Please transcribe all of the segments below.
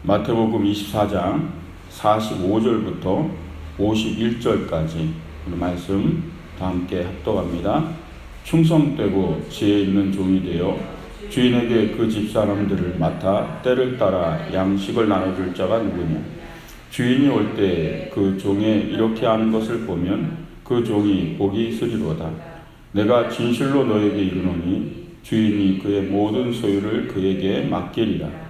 마태복음 24장 45절부터 51절까지 오늘 말씀 다 함께 합독합니다. 충성되고 지혜 있는 종이 되어 주인에게 그 집사람들을 맡아 때를 따라 양식을 나눠줄 자가 누구냐? 주인이 올 때 그 종의 이렇게 하는 것을 보면 그 종이 복이 있으리로다. 내가 진실로 너에게 이르노니 주인이 그의 모든 소유를 그에게 맡기리라.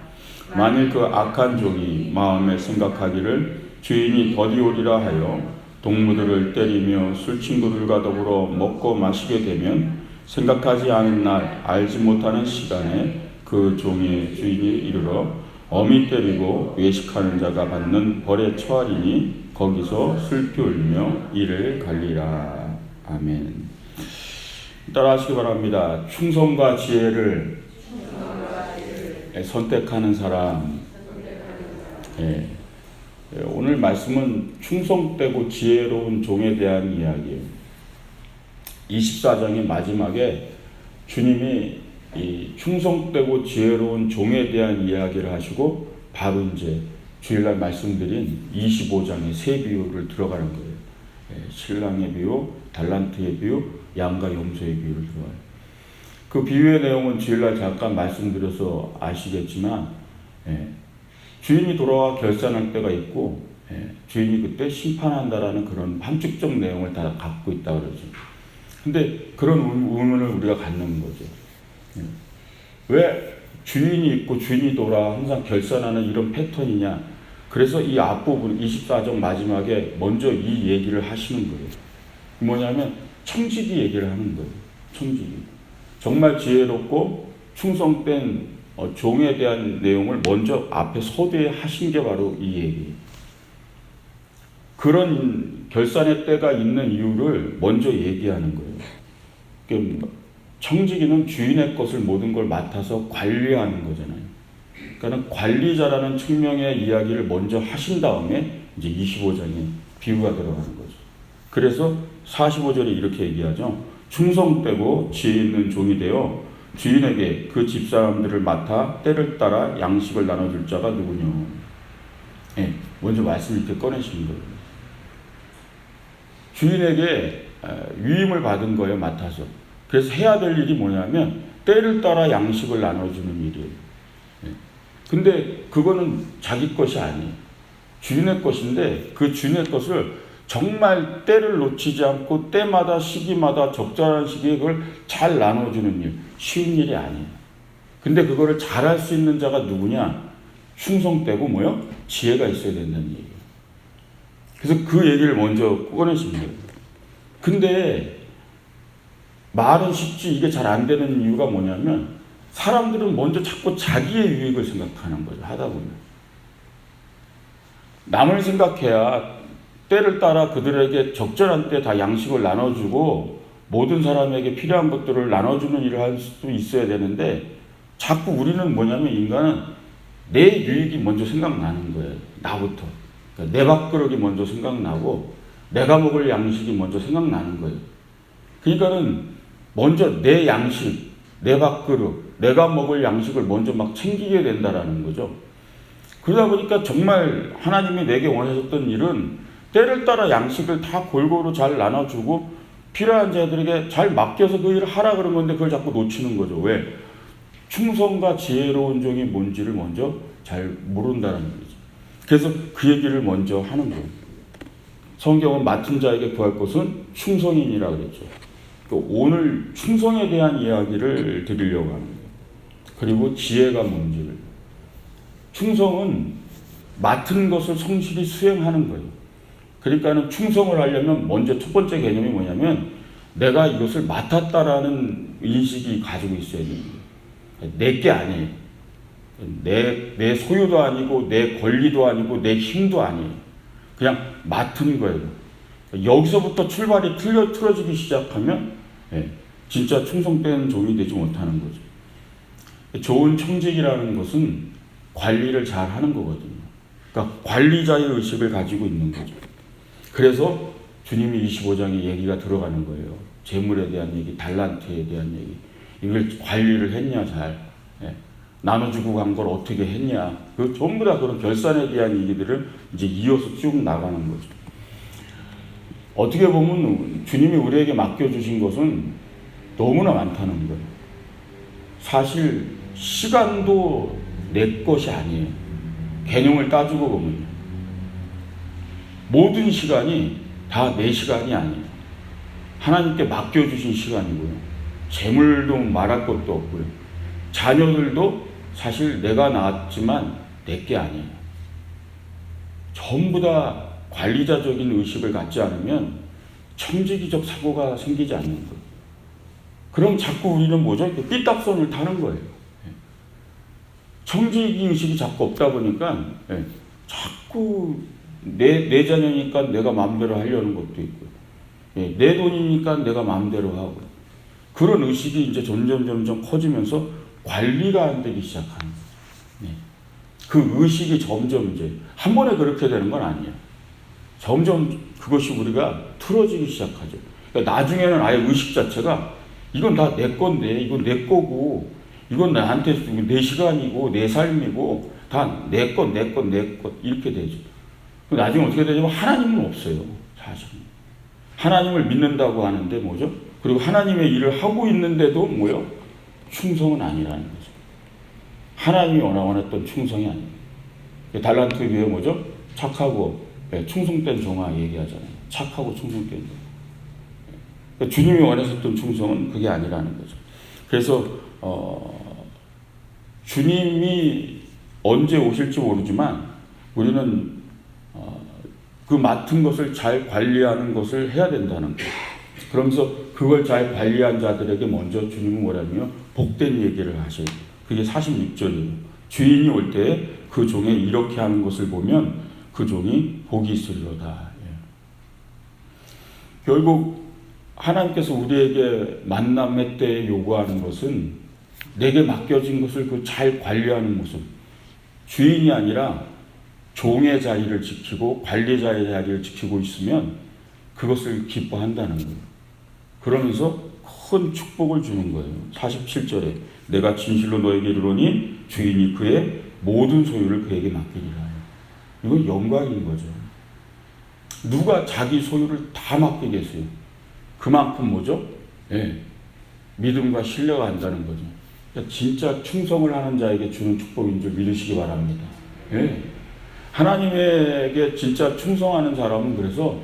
만일 그 악한 종이 마음에 생각하기를 주인이 더디 오리라 하여 동무들을 때리며 술친구들과 더불어 먹고 마시게 되면 생각하지 않은 날 알지 못하는 시간에 그 종의 주인이 이르러 어미 때리고 외식하는 자가 받는 벌에 처하리니 거기서 슬피 울며 이를 갈리라. 아멘. 따라 하시기 바랍니다. 충성과 지혜를 선택하는 사람. 오늘 말씀은 충성되고 지혜로운 종에 대한 이야기예요. 24장의 마지막에 주님이 이 충성되고 지혜로운 종에 대한 이야기를 하시고 바로 이제 주일날 말씀드린 25장의 세 비유를 들어가는 거예요. 신랑의 비유, 달란트의 비유, 양과 염소의 비유를 들어가요. 그 비유의 내용은 주일날 잠깐 말씀드려서 아시겠지만 주인이 돌아와 결산할 때가 있고 주인이 그때 심판한다라는 그런 함축적 내용을 다 갖고 있다 그러죠. 근데 그런 의문을 우리가 갖는 거죠. 왜 주인이 있고 주인이 돌아 항상 결산하는 이런 패턴이냐? 그래서 이 앞부분 24장 마지막에 먼저 이 얘기를 하시는 거예요. 뭐냐면 청지기 얘기를 하는 거예요. 청지기. 정말 지혜롭고 충성된 종에 대한 내용을 먼저 앞에 서두에 하신 게 바로 이 얘기예요. 그런 결산의 때가 있는 이유를 먼저 얘기하는 거예요. 청지기는 주인의 것을 모든 걸 맡아서 관리하는 거잖아요. 그러니까 관리자라는 측면의 이야기를 먼저 하신 다음에 이제 25장에 비유가 들어가는 거죠. 그래서 45절에 이렇게 얘기하죠. 충성되고 지혜 있는 종이 되어 주인에게 그 집사람들을 맡아 때를 따라 양식을 나눠줄 자가 누구냐. 먼저 말씀을 이렇게 꺼내시는 거예요. 주인에게 위임을 받은 거예요, 맡아서. 그래서 해야 될 일이 뭐냐면 때를 따라 양식을 나눠주는 일이에요. 근데 그거는 자기 것이 아니에요. 주인의 것인데 그 주인의 것을 정말 때를 놓치지 않고 때마다 시기마다 적절한 시기에 그걸 잘 나눠주는 일, 쉬운 일이 아니에요. 근데 그거를 잘할 수 있는 자가 누구냐? 충성되고 뭐요? 지혜가 있어야 된다는 얘기예요. 그래서 그 얘기를 먼저 꺼내십니다. 근데 말은 쉽지 이게 잘 안 되는 이유가 뭐냐면 사람들은 먼저 자꾸 자기의 유익을 생각하는 거죠. 하다 보면. 남을 생각해야 때를 따라 그들에게 적절한 때 다 양식을 나눠주고 모든 사람에게 필요한 것들을 나눠주는 일을 할 수 있어야 되는데 자꾸 우리는 뭐냐면 인간은 내 유익이 먼저 생각나는 거예요. 나부터. 그러니까 내 밥그릇이 먼저 생각나고 내가 먹을 양식이 먼저 생각나는 거예요. 그러니까는 먼저 내 양식, 내 밥그릇, 내가 먹을 양식을 먼저 막 챙기게 된다라는 거죠. 그러다 보니까 정말 하나님이 내게 원하셨던 일은 때를 따라 양식을 다 골고루 잘 나눠주고 필요한 자들에게 잘 맡겨서 그 일을 하라 그런 건데 그걸 자꾸 놓치는 거죠. 왜? 충성과 지혜로운 종이 뭔지를 먼저 잘 모른다는 거죠. 그래서 그 얘기를 먼저 하는 거예요. 성경은 맡은 자에게 구할 것은 충성인이라 그랬죠. 오늘 충성에 대한 이야기를 드리려고 합니다. 그리고 지혜가 뭔지를. 충성은 맡은 것을 성실히 수행하는 거예요. 그러니까는 충성을 하려면 먼저 첫 번째 개념이 뭐냐면 내가 이것을 맡았다라는 인식이 가지고 있어야 됩니다. 내 게 아니에요. 내 소유도 아니고 내 권리도 아니고 내 힘도 아니에요. 그냥 맡은 거예요. 여기서부터 출발이 틀어지기 시작하면 진짜 충성된 종이 되지 못하는 거죠. 좋은 청직이라는 것은 관리를 잘 하는 거거든요. 그러니까 관리자의 의식을 가지고 있는 거죠. 그래서 주님이 25장에 얘기가 들어가는 거예요. 재물에 대한 얘기, 달란트에 대한 얘기. 이걸 관리를 했냐 잘. 나눠주고 간 걸 어떻게 했냐. 그 전부 다 그런 결산에 대한 얘기들을 이제 이어서 쭉 나가는 거죠. 어떻게 보면 주님이 우리에게 맡겨주신 것은 너무나 많다는 거예요. 사실 시간도 내 것이 아니에요. 개념을 따지고 보면요. 모든 시간이 다 내 시간이 아니에요. 하나님께 맡겨주신 시간이고요. 재물도 말할 것도 없고요. 자녀들도 사실 내가 낳았지만 내게 아니에요. 전부 다 관리자적인 의식을 갖지 않으면 청지기적 사고가 생기지 않는 거예요. 그럼 자꾸 우리는 뭐죠? 삐딱선을 타는 거예요. 청지기 의식이 자꾸 없다 보니까 자꾸 내 자녀니까 내가 마음대로 하려는 것도 있고, 내 돈이니까 내가 마음대로 하고, 그런 의식이 이제 점점 커지면서 관리가 안 되기 시작하는 거예요. 그 의식이 점점 이제 한 번에 그렇게 되는 건 아니에요. 점점 그것이 우리가 틀어지기 시작하죠. 그러니까 나중에는 아예 의식 자체가 이건 다 내 건데, 이건 내 거고, 이건 나한테 내 시간이고 내 삶이고 다 내 것 이렇게 되죠. 나중에 어떻게 되냐면 하나님은 없어요. 사실 하나님을 믿는다고 하는데 뭐죠? 그리고 하나님의 일을 하고 있는데도 뭐요? 충성은 아니라는 거죠. 하나님이 원했던 충성이 아닙니다. 달란트 위에 뭐죠? 착하고 충성된 종아 얘기하잖아요. 착하고 충성된 종아. 주님이 원하셨던 충성은 그게 아니라는 거죠. 그래서 주님이 언제 오실지 모르지만 우리는 그 맡은 것을 잘 관리하는 것을 해야 된다는 거예요. 그러면서 그걸 잘 관리한 자들에게 먼저 주님은 뭐라며 복된 얘기를 하셔요. 그게 46절이에요. 주인이 올 때 그 종에 이렇게 하는 것을 보면 그 종이 복이 있으리로다. 결국 하나님께서 우리에게 만남의 때에 요구하는 것은 내게 맡겨진 것을 그 잘 관리하는 모습. 주인이 아니라 종의 자리를 지키고 관리자의 자리를 지키고 있으면 그것을 기뻐한다는 거예요. 그러면서 큰 축복을 주는 거예요. 47절에 내가 진실로 너에게 이르노니 주인이 그의 모든 소유를 그에게 맡기리라. 이건 영광인 거죠. 누가 자기 소유를 다 맡기겠어요? 그만큼 뭐죠? 믿음과 신뢰가 한다는 거죠. 그러니까 진짜 충성을 하는 자에게 주는 축복인 줄 믿으시기 바랍니다. 하나님에게 진짜 충성하는 사람은 그래서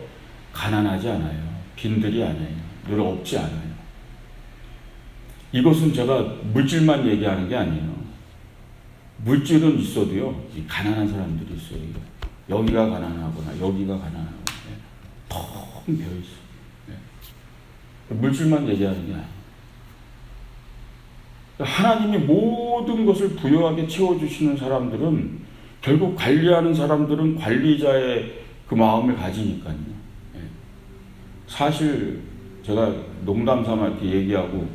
가난하지 않아요. 빈들이 아니에요. 늘 없지 않아요. 이것은 제가 물질만 얘기하는 게 아니에요. 물질은 있어도요, 가난한 사람들이 있어요. 여기가 가난하거나 여기가 가난하거나 텅 비어있어요. 물질만 얘기하는 게 아니에요. 하나님이 모든 것을 부유하게 채워주시는 사람들은 결국 관리하는 사람들은 관리자의 그 마음을 가지니까요. 사실 제가 농담 삼아 이렇게 얘기하고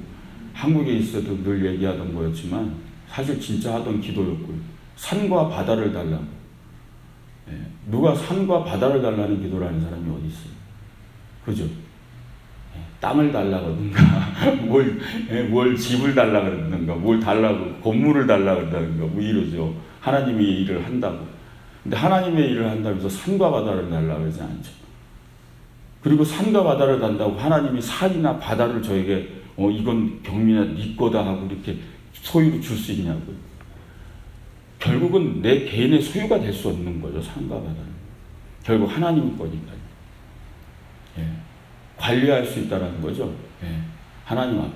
한국에 있어도 늘 얘기하던 거였지만 사실 진짜 하던 기도였고요. 산과 바다를 달라고. 누가 산과 바다를 달라는 기도를 하는 사람이 어디 있어요? 그죠? 땅을 달라 그러든가, 뭘 집을 달라 그러든가, 뭘 달라고, 건물을 달라 그러든가, 뭐 이러죠. 하나님의 일을 한다고. 근데 하나님의 일을 한다면서 산과 바다를 달라 그러지 않죠. 그리고 산과 바다를 단다고 하나님이 산이나 바다를 저에게, 이건 경민아, 네 거다 하고 이렇게 소유로 줄 수 있냐고요. 결국은 내 개인의 소유가 될 수 없는 거죠, 산과 바다는. 결국 하나님 거니까요. 관리할 수 있다는 거죠. 하나님 앞에.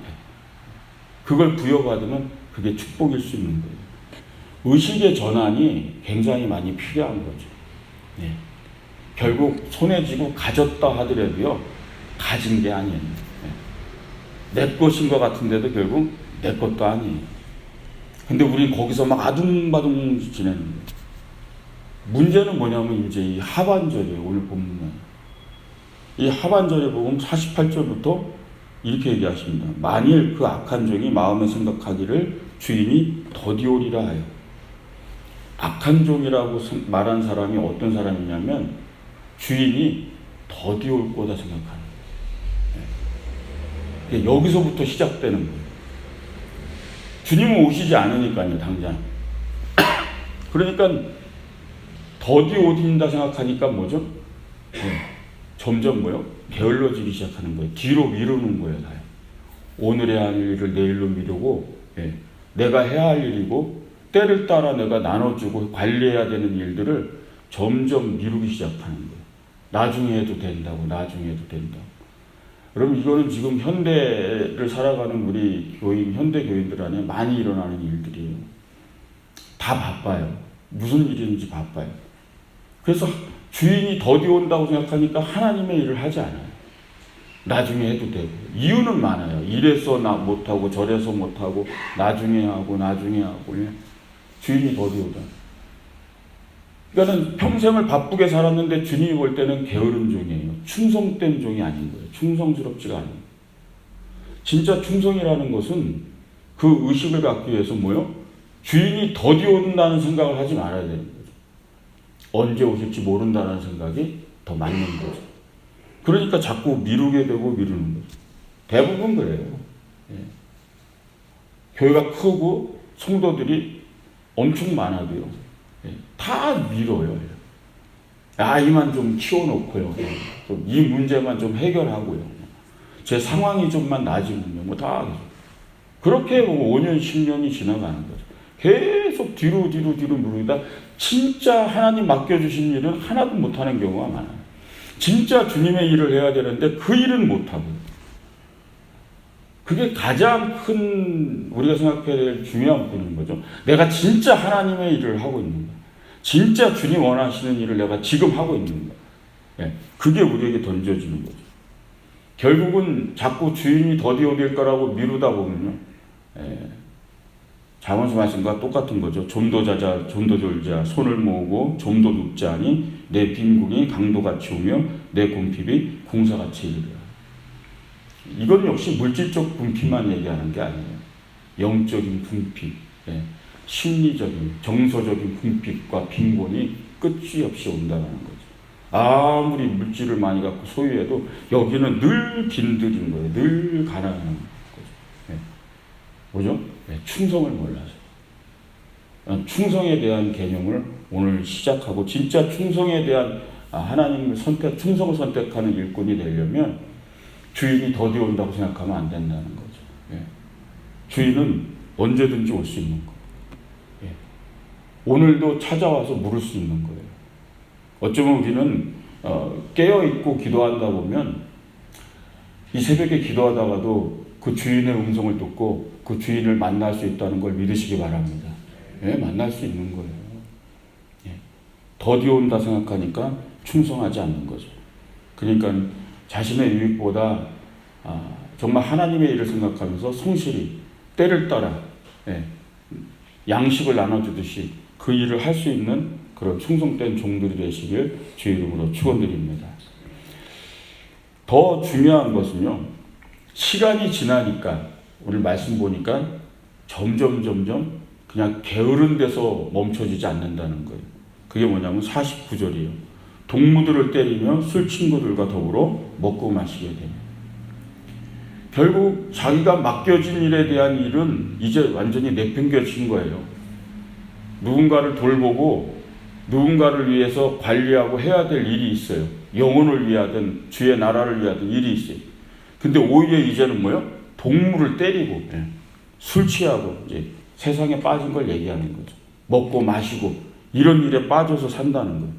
그걸 부여받으면 그게 축복일 수 있는 거예요. 의식의 전환이 굉장히 많이 필요한 거죠. 결국 손에 쥐고 가졌다 하더라도요, 가진 게 아니에요. 내 것인 것 같은데도 결국 내 것도 아니에요. 근데 우리는 거기서 막 아둥바둥 지내는 거예요. 문제는 뭐냐면 이제 이 하반절이에요. 오늘 본문은. 이 하반절에 보면 48절부터 이렇게 얘기하십니다. 만일 그 악한 종이 마음에 생각하기를 주인이 더디오리라 하여. 악한 종이라고 말한 사람이 어떤 사람이냐면 주인이 더디올 거다 생각하는 거예요. 여기서부터 시작되는 거예요. 주님은 오시지 않으니까요, 당장. 그러니까 더디오딘다 생각하니까 뭐죠? 점점 뭐요? 게을러지기 시작하는 거예요. 뒤로 미루는 거예요, 다. 오늘의 할 일을 내일로 미루고, 내가 해야 할 일이고 때를 따라 내가 나눠주고 관리해야 되는 일들을 점점 미루기 시작하는 거예요. 나중에 해도 된다고, 나중에 해도 된다고. 그럼 이거는 지금 현대를 살아가는 우리 교인, 현대 교인들 안에 많이 일어나는 일들이에요. 다 바빠요. 무슨 일인지 바빠요. 그래서 주인이 더디 온다고 생각하니까 하나님의 일을 하지 않아요. 나중에 해도 되고. 이유는 많아요. 이래서 나 못하고 저래서 못하고 나중에 하고 주인이 더디 오다. 그러니까는 평생을 바쁘게 살았는데 주님이 볼 때는 게으른 종이에요. 충성된 종이 아닌 거예요. 충성스럽지가 않아요. 진짜 충성이라는 것은 그 의식을 갖기 위해서 뭐요? 주인이 더디 온다는 생각을 하지 말아야 되는 거죠. 언제 오실지 모른다는 생각이 더 맞는 거죠. 그러니까 자꾸 미루게 되고 미루는 거죠. 대부분 그래요. 교회가 크고 성도들이 엄청 많아도요. 다 미뤄요. 아이만 좀 키워놓고요. 좀 이 문제만 좀 해결하고요. 제 상황이 좀만 나아지면요. 뭐 다 그렇게 뭐 5년, 10년이 지나가는 거죠. 계속 뒤로 미루다 진짜 하나님 맡겨주신 일은 하나도 못하는 경우가 많아요. 진짜 주님의 일을 해야 되는데 그 일은 못하고. 그게 가장 큰 우리가 생각해야 될 중요한 부분인 거죠. 내가 진짜 하나님의 일을 하고 있는 거야. 진짜 주님 원하시는 일을 내가 지금 하고 있는 거야. 그게 우리에게 던져지는 거죠. 결국은 자꾸 주인이 더디 오될 거라고 미루다 보면요. 잠언서 말씀과 똑같은 거죠. 좀 더 자자, 좀 더 졸자, 손을 모으고 좀 더 눕자 하니 내 빈궁이 강도같이 오며 내 궁핍이 궁사같이 이르리라. 이건 역시 물질적 궁핍만 얘기하는 게 아니에요. 영적인 궁핍, 심리적인, 정서적인 궁핍과 빈곤이 끝이 없이 온다는 거죠. 아무리 물질을 많이 갖고 소유해도 여기는 늘 빈들인 거예요. 늘 가난한 거죠. 뭐죠? 충성을 몰라서. 충성에 대한 개념을 오늘 시작하고 진짜 충성에 대한 하나님을 충성을 선택하는 일꾼이 되려면 주인이 더디 온다고 생각하면 안 된다는 거죠. 주인은 언제든지 올 수 있는 거. 오늘도 찾아와서 물을 수 있는 거예요. 어쩌면 우리는 깨어있고 기도한다 보면 이 새벽에 기도하다가도 그 주인의 음성을 듣고 그 주인을 만날 수 있다는 걸 믿으시기 바랍니다. 만날 수 있는 거예요. 더디 온다 생각하니까 충성하지 않는 거죠. 그러니까 자신의 유익보다 정말 하나님의 일을 생각하면서 성실히 때를 따라 양식을 나눠주듯이 그 일을 할 수 있는 그런 충성된 종들이 되시길 주의 이름으로 축원드립니다. 더 중요한 것은요. 시간이 지나니까 오늘 말씀 보니까 점점 그냥 게으른 데서 멈춰지지 않는다는 거예요. 그게 뭐냐면 49절이에요. 동무들을 때리며 술 친구들과 더불어 먹고 마시게 됩니다. 결국 자기가 맡겨진 일에 대한 일은 이제 완전히 내팽겨친 거예요. 누군가를 돌보고 누군가를 위해서 관리하고 해야 될 일이 있어요. 영혼을 위하든 주의 나라를 위하든 일이 있어요. 근데 오히려 이제는 뭐요? 동물을 때리고 술 취하고 이제 세상에 빠진 걸 얘기하는 거죠. 먹고 마시고 이런 일에 빠져서 산다는 거예요.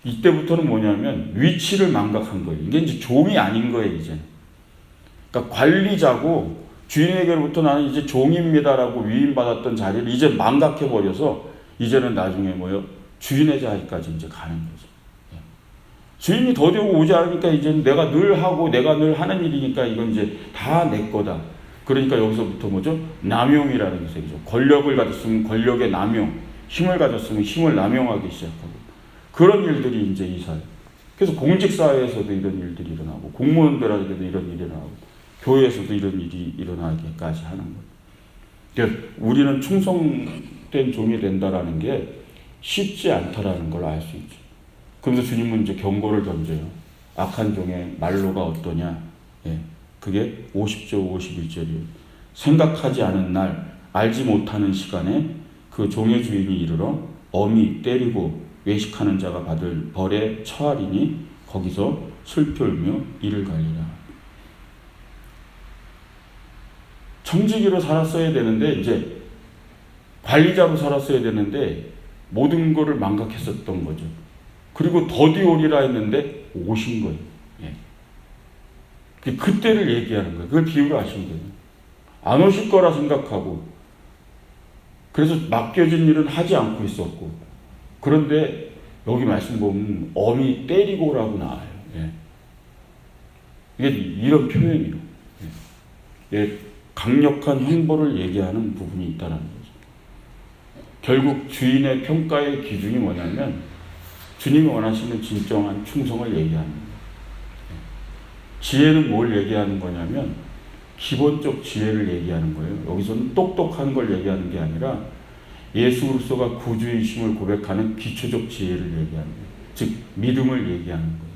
이때부터는 뭐냐면 위치를 망각한 거예요. 이게 이제 종이 아닌 거예요, 이제. 그러니까 관리자고 주인에게로부터 나는 이제 종입니다라고 위임받았던 자리를 이제 망각해버려서 이제는 나중에 뭐요? 주인의 자리까지 이제 가는 거죠. 주인이 더디 오지 않으니까 이제 내가 늘 하고 내가 늘 하는 일이니까 이건 이제 다 내 거다. 그러니까 여기서부터 뭐죠? 남용이라는 게 생기죠. 권력을 가졌으면 권력의 남용, 힘을 가졌으면 힘을 남용하기 시작하고 그런 일들이 이제 이사해요. 그래서 공직사회에서도 이런 일들이 일어나고 공무원들에게도 이런 일이 일어나고 교회에서도 이런 일이 일어나기까지 하는 거예요. 그러니까 우리는 충성된 종이 된다라는 게 쉽지 않다라는 걸 알 수 있죠. 그러면서 주님은 이제 경고를 던져요. 악한 종의 말로가 어떠냐. 그게 50절 51절이에요. 생각하지 않은 날 알지 못하는 시간에 그 종의 주인이 이르러 엄히 때리고 외식하는 자가 받을 벌에 처하리니 거기서 슬피울며 이를 갈리라. 청지기로 살았어야 되는데 이제 관리자로 살았어야 되는데 모든 것을 망각했었던 거죠. 그리고 더디 오리라 했는데 오신 거예요. 예. 그때를 얘기하는 거예요. 그걸 비유로 하신 거예요. 안 오실 거라 생각하고 그래서 맡겨진 일은 하지 않고 있었고 그런데 여기 말씀 보면 엄히 때리고라고 나와요. 예. 이게 이런 표현이에요. 예. 예. 강력한 형벌을 얘기하는 부분이 있다는 거죠. 결국 주인의 평가의 기준이 뭐냐면 주님이 원하시는 진정한 충성을 얘기하는 거예요. 지혜는 뭘 얘기하는 거냐면 기본적 지혜를 얘기하는 거예요. 여기서는 똑똑한 걸 얘기하는 게 아니라 예수 그리스도가 구주이심을 고백하는 기초적 지혜를 얘기하는 거예요. 즉 믿음을 얘기하는 거예요.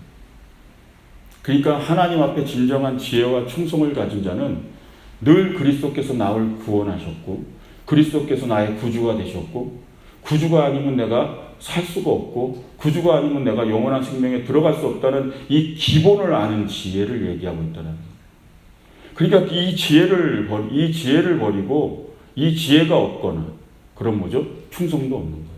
그러니까 하나님 앞에 진정한 지혜와 충성을 가진 자는 늘 그리스도께서 나를 구원하셨고 그리스도께서 나의 구주가 되셨고 구주가 아니면 내가 살 수가 없고 구주가 아니면 내가 영원한 생명에 들어갈 수 없다는 이 기본을 아는 지혜를 얘기하고 있다는 거예요. 그러니까 이 지혜를 버리고 이 지혜가 없거나 그럼 뭐죠? 충성도 없는 거예요.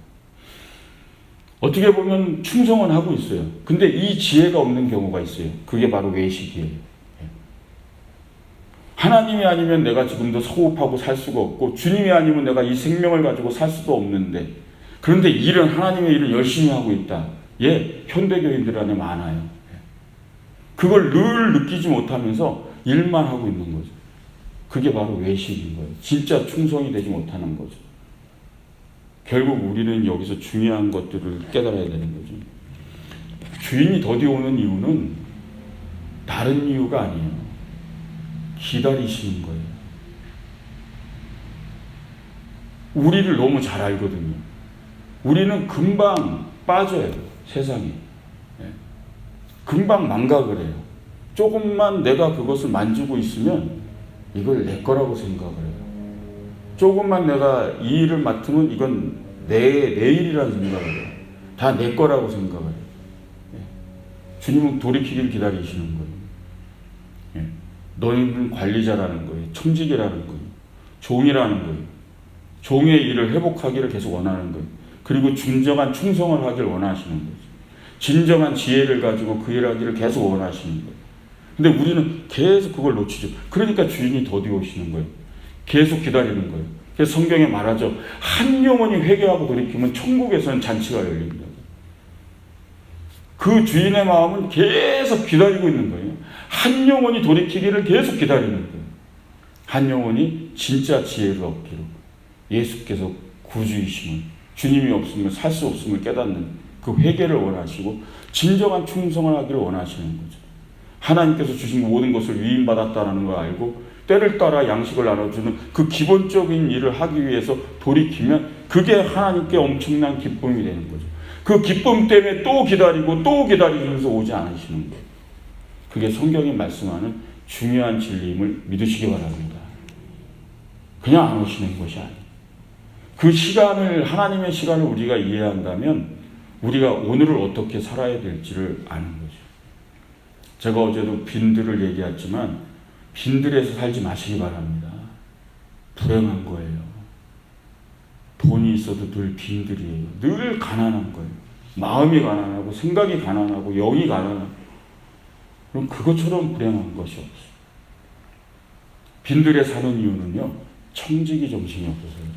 어떻게 보면 충성은 하고 있어요. 근데 이 지혜가 없는 경우가 있어요. 그게 바로 외식이에요. 하나님이 아니면 내가 지금도 소흡하고 살 수가 없고 주님이 아니면 내가 이 생명을 가지고 살 수도 없는데 그런데 일은 하나님의 일을 열심히 하고 있다. 예, 현대교인들 안에 많아요. 그걸 늘 느끼지 못하면서 일만 하고 있는 거죠. 그게 바로 외식인 거예요. 진짜 충성이 되지 못하는 거죠. 결국 우리는 여기서 중요한 것들을 깨달아야 되는 거죠. 주인이 더디 오는 이유는 다른 이유가 아니에요. 기다리시는 거예요. 우리를 너무 잘 알거든요. 우리는 금방 빠져요. 세상에. 금방 망각을 해요. 조금만 내가 그것을 만지고 있으면 이걸 내 거라고 생각을 해요. 조금만 내가 이 일을 맡으면 이건 내 일이라는 생각을 해요. 다 내 거라고 생각을 해요. 주님은 돌이키길 기다리시는 거예요. 너희는 관리자라는 거예요. 청직이라는 거예요. 종이라는 거예요. 종의 일을 회복하기를 계속 원하는 거예요. 그리고 진정한 충성을 하길 원하시는 거죠. 진정한 지혜를 가지고 그 일을 하기를 계속 원하시는 거예요. 근데 우리는 계속 그걸 놓치죠. 그러니까 주인이 더디 오시는 거예요. 계속 기다리는 거예요. 그래서 성경에 말하죠. 한 영혼이 회개하고 돌이키면 천국에서는 잔치가 열립니다. 그 주인의 마음은 계속 기다리고 있는 거예요. 한 영혼이 돌이키기를 계속 기다리는 거예요. 한 영혼이 진짜 지혜를 얻기로 예수께서 구주이심을 주님이 없으면 살 수 없음을 깨닫는 그 회개를 원하시고 진정한 충성을 하기를 원하시는 거죠. 하나님께서 주신 모든 것을 위임받았다는 걸 알고 때를 따라 양식을 나눠주는 그 기본적인 일을 하기 위해서 돌이키면 그게 하나님께 엄청난 기쁨이 되는 거죠. 그 기쁨 때문에 또 기다리고 또 기다리면서 오지 않으시는 거예요. 그게 성경이 말씀하는 중요한 진리임을 믿으시기 바랍니다. 그냥 안 오시는 것이 아니에요. 그 시간을, 하나님의 시간을 우리가 이해한다면 우리가 오늘을 어떻게 살아야 될지를 아는 거죠. 제가 어제도 빈들을 얘기했지만 빈들에서 살지 마시기 바랍니다. 불행한 거예요. 돈이 있어도 늘 빈들이에요. 늘 가난한 거예요. 마음이 가난하고 생각이 가난하고 영이 가난하고 그럼 그것처럼 불행한 것이 없어요. 빈들에 사는 이유는요. 청지기 정신이 없어서요.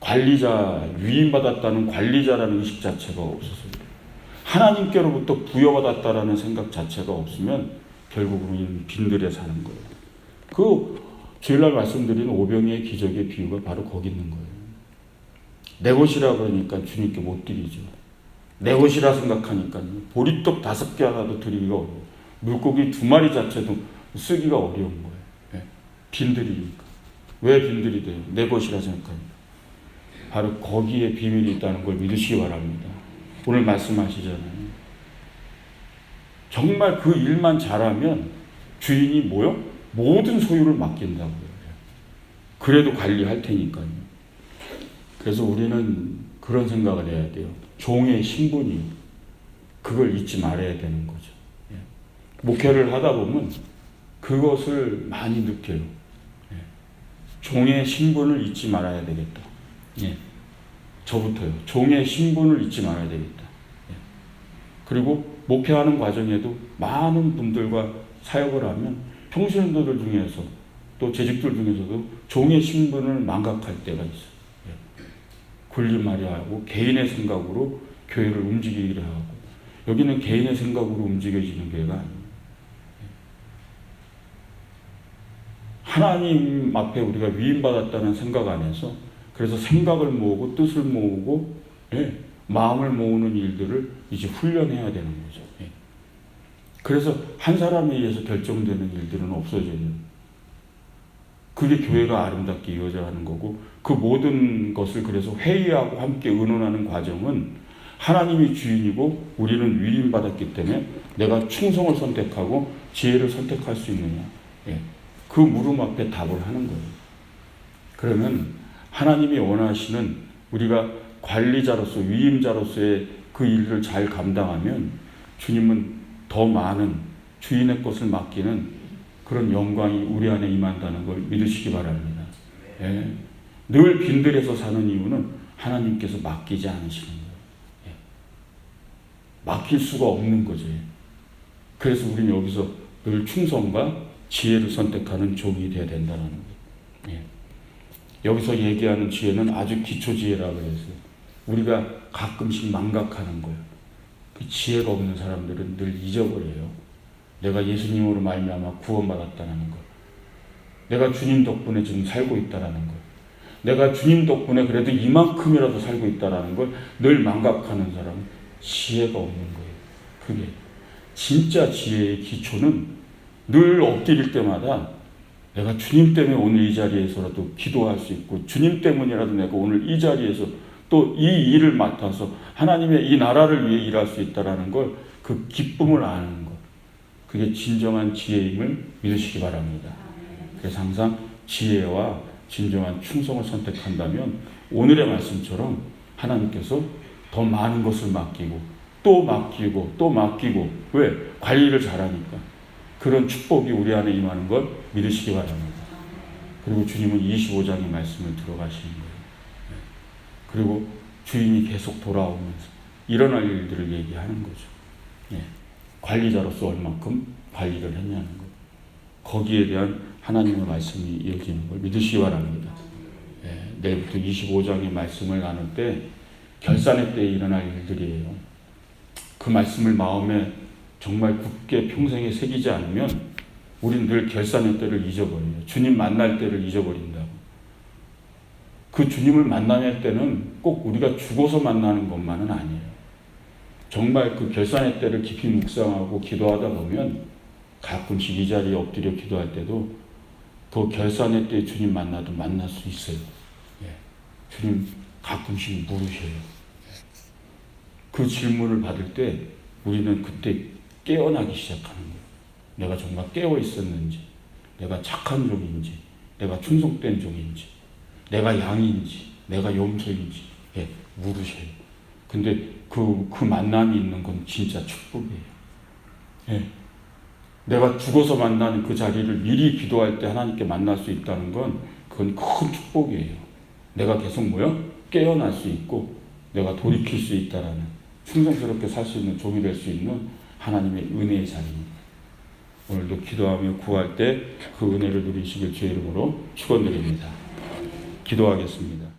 관리자, 위임받았다는 관리자라는 의식 자체가 없어서요. 하나님께로부터 부여받았다라는 생각 자체가 없으면 결국 우리는 빈들에 사는 거예요. 그 주일날 말씀드린 오병이의 기적의 비유가 바로 거기 있는 거예요. 내 것이라 그러니까 주님께 못 드리죠. 내 것이라 생각하니까 보리떡 5개 하나도 드리기가 어려워요. 물고기 2마리 자체도 쓰기가 어려운 거예요. 네. 빈들이니까. 왜 빈들이 돼요? 내 것이라 생각하니까. 바로 거기에 비밀이 있다는 걸 믿으시기 바랍니다. 오늘 말씀하시잖아요. 정말 그 일만 잘하면 주인이 뭐요? 모든 소유를 맡긴다고요. 그래도 관리할 테니까요. 그래서 우리는 그런 생각을 해야 돼요. 종의 신분이 그걸 잊지 말아야 되는 거죠. 예. 목회를 하다 보면 그것을 많이 느껴요. 예. 종의 신분을 잊지 말아야 되겠다. 예. 저부터요. 종의 신분을 잊지 말아야 되겠다. 예. 그리고 목회하는 과정에도 많은 분들과 사역을 하면 평신도들 중에서 또 재직들 중에서도 종의 신분을 망각할 때가 있어요. 예. 군림하려하고 개인의 생각으로 교회를 움직이려 하고, 여기는 개인의 생각으로 움직여지는 교회가 아닙니다. 하나님 앞에 우리가 위임받았다는 생각 안에서, 그래서 생각을 모으고 뜻을 모으고 마음을 모으는 일들을 이제 훈련해야 되는 거죠. 그래서 한 사람에 의해서 결정되는 일들은 없어져요. 그게 교회가 아름답게 이어져가는 거고, 그 모든 것을 그래서 회의하고 함께 의논하는 과정은 하나님이 주인이고 우리는 위임받았기 때문에 내가 충성을 선택하고 지혜를 선택할 수 있느냐, 그 물음 앞에 답을 하는 거예요. 그러면 하나님이 원하시는 우리가 관리자로서 위임자로서의 그 일을 잘 감당하면 주님은 더 많은 주인의 것을 맡기는 그런 영광이 우리 안에 임한다는 걸 믿으시기 바랍니다. 예. 늘 빈들에서 사는 이유는 하나님께서 맡기지 않으시는 거예요. 예. 맡길 수가 없는 거죠. 그래서 우리는 여기서 늘 충성과 지혜를 선택하는 종이 되어야 된다는 거예요. 예. 여기서 얘기하는 지혜는 아주 기초 지혜라고 해서 우리가 가끔씩 망각하는 거예요. 그 지혜가 없는 사람들은 늘 잊어버려요. 내가 예수님으로 말미암아 구원받았다는 것, 내가 주님 덕분에 지금 살고 있다는 것, 내가 주님 덕분에 그래도 이만큼이라도 살고 있다는 걸 늘 망각하는 사람은 지혜가 없는 거예요. 그게 진짜 지혜의 기초는 늘 엎드릴 때마다 내가 주님 때문에 오늘 이 자리에서라도 기도할 수 있고, 주님 때문이라도 내가 오늘 이 자리에서 또 이 일을 맡아서 하나님의 이 나라를 위해 일할 수 있다는 걸, 그 기쁨을 아는 것, 그게 진정한 지혜임을 믿으시기 바랍니다. 그래서 항상 지혜와 진정한 충성을 선택한다면 오늘의 말씀처럼 하나님께서 더 많은 것을 맡기고 또 맡기고 또 맡기고, 왜? 관리를 잘하니까 그런 축복이 우리 안에 임하는 걸 믿으시기 바랍니다. 그리고 주님은 25장의 말씀을 들어가시는 거예요. 그리고 주인이 계속 돌아오면서 일어날 일들을 얘기하는 거죠. 관리자로서 얼만큼 관리를 했냐는 것, 거기에 대한 하나님의 말씀이 이어지는 걸 믿으시기 바랍니다. 내일부터 25장의 말씀을 나눌 때 결산의 때에 일어날 일들이에요. 그 말씀을 마음에 정말 굳게 평생에 새기지 않으면 우린 늘 결산의 때를 잊어버려요. 주님 만날 때를 잊어버린다고. 그 주님을 만나는 때는 꼭 우리가 죽어서 만나는 것만은 아니에요. 정말 그 결산의 때를 깊이 묵상하고 기도하다 보면 가끔씩 이 자리에 엎드려 기도할 때도 그 결산의 때 주님 만나도 만날 수 있어요. 주님 가끔씩 물으셔요. 그 질문을 받을 때 우리는 그때 깨어나기 시작하는 거예요. 내가 정말 깨어 있었는지, 내가 착한 종인지, 내가 충성된 종인지, 내가 양인지, 내가 염소인지 물으셔요. 근데 그 만남이 있는 건 진짜 축복이에요. 내가 죽어서 만나는 그 자리를 미리 기도할 때 하나님께 만날 수 있다는 건 그건 큰 축복이에요. 내가 계속 깨어날 수 있고 내가 돌이킬 수 있다라는, 충성스럽게 살 수 있는 종이 될 수 있는 하나님의 은혜의 자리입니다. 오늘도 기도하며 구할 때 그 은혜를 누리시길 주의 이름으로 축원드립니다. 기도하겠습니다.